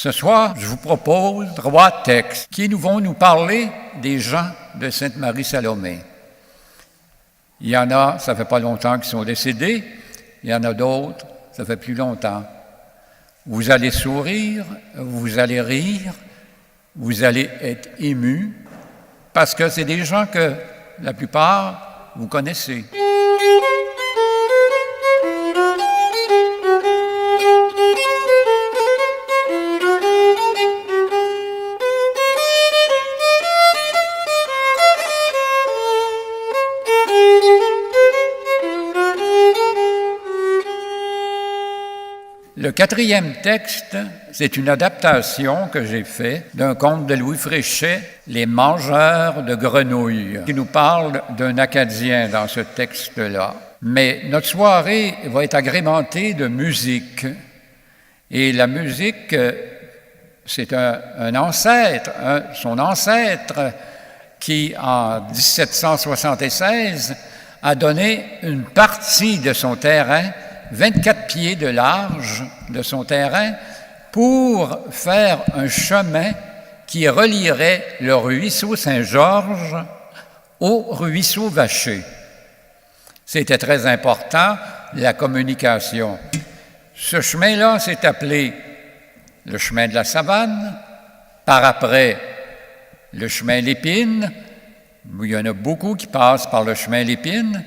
Ce soir, je vous propose 3 textes qui vont nous parler des gens de Sainte-Marie-Salomé. Il y en a, ça fait pas longtemps qu'ils sont décédés. Il y en a d'autres, ça fait plus longtemps. Vous allez sourire, vous allez rire, vous allez être émus, parce que c'est des gens que, la plupart, vous connaissez. Le 4e texte, c'est une adaptation que j'ai faite d'un conte de Louis Fréchet, « Les mangeurs de grenouilles », qui nous parle d'un Acadien dans ce texte-là. Mais notre soirée va être agrémentée de musique. Et la musique, c'est un ancêtre, son ancêtre, qui, en 1776, a donné une partie de son terrain, 24 pieds de large de son terrain, pour faire un chemin qui relierait le ruisseau Saint-Georges au ruisseau Vacher. C'était très important, la communication. Ce chemin-là s'est appelé le chemin de la Savane, par après le chemin Lépine. Il y en a beaucoup qui passent par le chemin Lépine.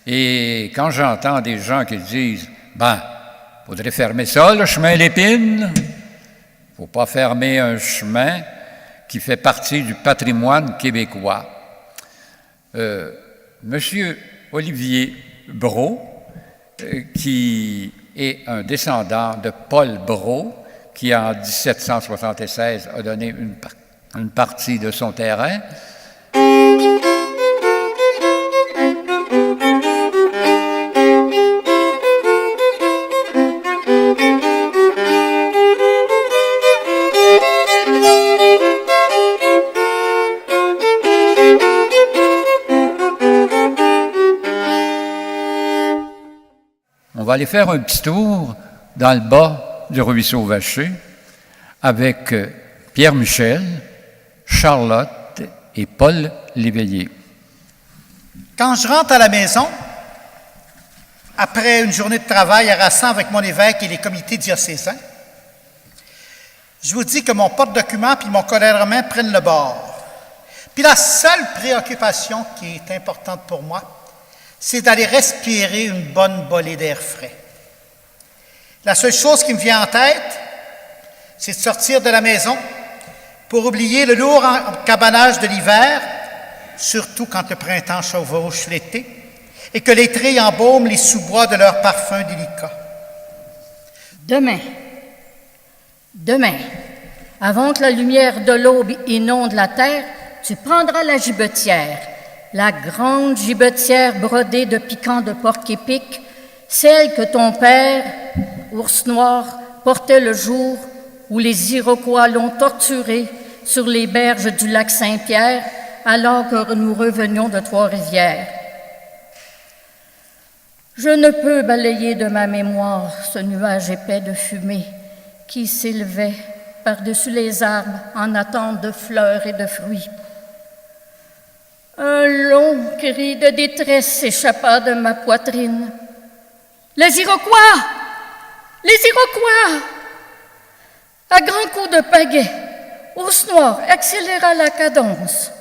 Et quand j'entends des gens qui disent « Ben, faudrait fermer ça, le chemin Lépine. Il ne faut pas fermer un chemin qui fait partie du patrimoine québécois. » Monsieur Olivier Brault, qui est un descendant de Paul Brault, qui en 1776 a donné une partie de son terrain, on va aller faire un petit tour dans le bas du ruisseau Vacher avec Pierre Michel, Charlotte et Paul Léveillé. Quand je rentre à la maison, après une journée de travail harassant avec mon évêque et les comités diocésains, je vous dis que mon porte-document puis mon collet romain prennent le bord. Puis la seule préoccupation qui est importante pour moi, c'est d'aller respirer une bonne bolée d'air frais. La seule chose qui me vient en tête, c'est de sortir de la maison pour oublier le lourd cabanage de l'hiver, surtout quand le printemps chevauche l'été, et que les trilles embaument les sous-bois de leurs parfums délicats. Demain, avant que la lumière de l'aube inonde la terre, tu prendras la gibetière, la grande gibetière brodée de piquants de porc-épic, celle que ton père, ours noir, portait le jour où les Iroquois l'ont torturé sur les berges du lac Saint-Pierre, alors que nous revenions de Trois-Rivières. Je ne peux balayer de ma mémoire ce nuage épais de fumée qui s'élevait par-dessus les arbres en attente de fleurs et de fruits. Un long cri de détresse s'échappa de ma poitrine. « Les Iroquois! Les Iroquois! » À grands coups de pagaie, Ours Noir accéléra la cadence.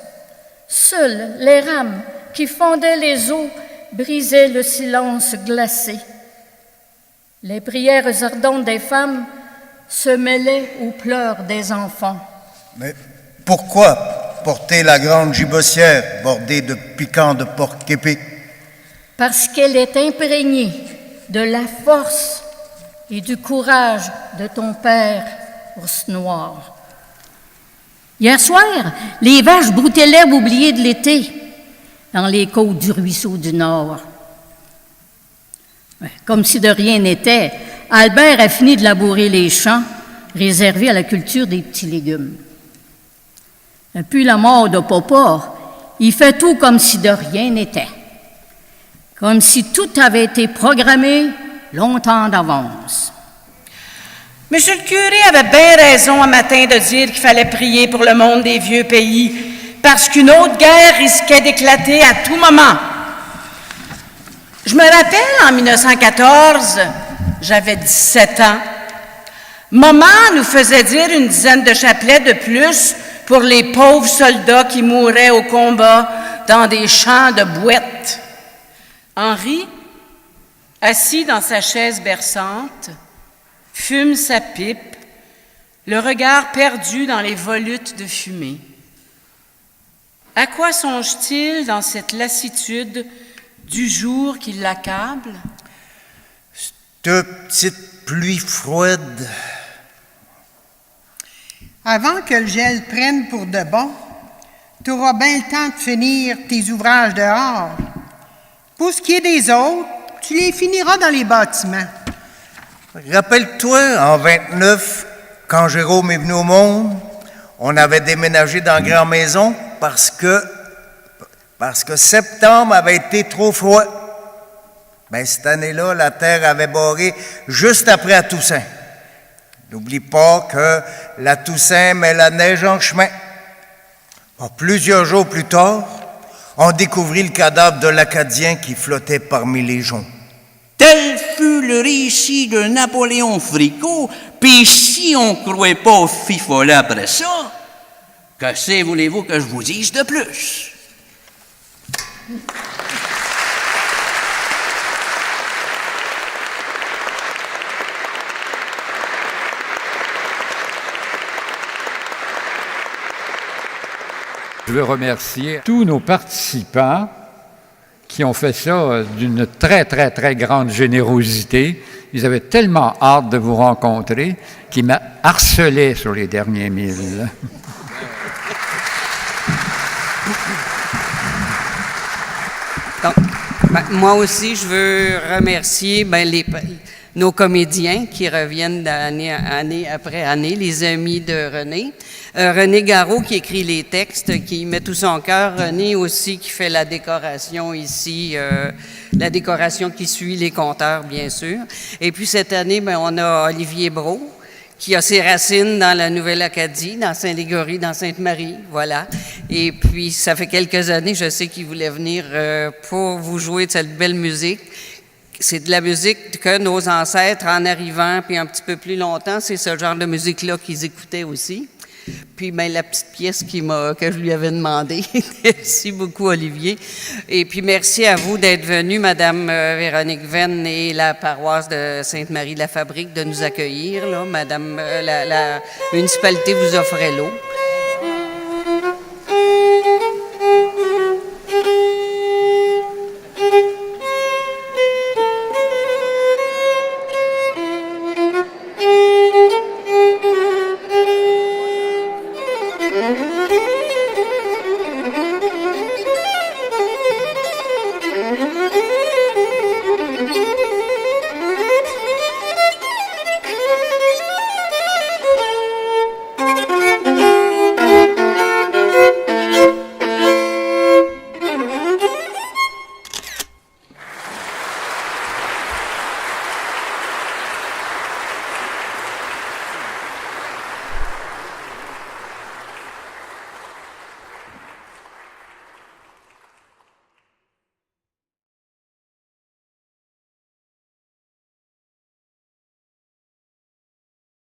Seules les rames qui fondaient les eaux brisaient le silence glacé. Les prières ardentes des femmes se mêlaient aux pleurs des enfants. Mais pourquoi porter la grande gibecière bordée de piquants de porc-épic? Parce qu'elle est imprégnée de la force et du courage de ton père, Ours Noir. Hier soir, les vaches broutaient l'herbe oubliée de l'été dans les côtes du ruisseau du Nord. Comme si de rien n'était, Albert a fini de labourer les champs réservés à la culture des petits légumes. Depuis la mort de Papa, il fait tout comme si de rien n'était. Comme si tout avait été programmé longtemps d'avance. Monsieur le curé avait bien raison un matin de dire qu'il fallait prier pour le monde des vieux pays, parce qu'une autre guerre risquait d'éclater à tout moment. Je me rappelle, en 1914, j'avais 17 ans, maman nous faisait dire une dizaine de chapelets de plus pour les pauvres soldats qui mouraient au combat dans des champs de bouettes. Henri, assis dans sa chaise berçante, fume sa pipe, le regard perdu dans les volutes de fumée. À quoi songe-t-il dans cette lassitude du jour qui l'accable? Cette petite pluie froide. Avant que le gel prenne pour de bon, tu auras bien le temps de finir tes ouvrages dehors. Pour ce qui est des autres, tu les finiras dans les bâtiments. Rappelle-toi, en 29, quand Jérôme est venu au monde, on avait déménagé dans la grande maison parce que septembre avait été trop froid. Bien, cette année-là, la terre avait barré juste après la Toussaint. N'oublie pas que la Toussaint met la neige en chemin. Plusieurs jours plus tard, on découvrit le cadavre de l'Acadien qui flottait parmi les joncs. Tel fut le récit de Napoléon Fricot, puis si on ne croit pas au fifolet après ça, que voulez-vous que je vous dise de plus? Je veux remercier tous nos participants qui ont fait ça d'une très, très, très grande générosité. Ils avaient tellement hâte de vous rencontrer qu'ils m'ont harcelé sur les derniers 1000. Donc, moi aussi, je veux remercier nos comédiens qui reviennent année après année, les amis de René. René Garot qui écrit les textes, qui met tout son cœur. René aussi qui fait la décoration ici, la décoration qui suit les conteurs, bien sûr. Et puis cette année, on a Olivier Brault, qui a ses racines dans la Nouvelle-Acadie, dans Saint-Légory, dans Sainte-Marie, voilà. Et puis, ça fait quelques années, je sais qu'il voulait venir pour vous jouer de cette belle musique. C'est de la musique que nos ancêtres, en arrivant, puis un petit peu plus longtemps, c'est ce genre de musique-là qu'ils écoutaient aussi. Puis la petite pièce que je lui avais demandé. Merci beaucoup, Olivier. Et puis merci à vous d'être venus, Madame Véronique Venn et la paroisse de Sainte-Marie de la Fabrique, de nous accueillir. Là. Madame, la municipalité vous offrait l'eau.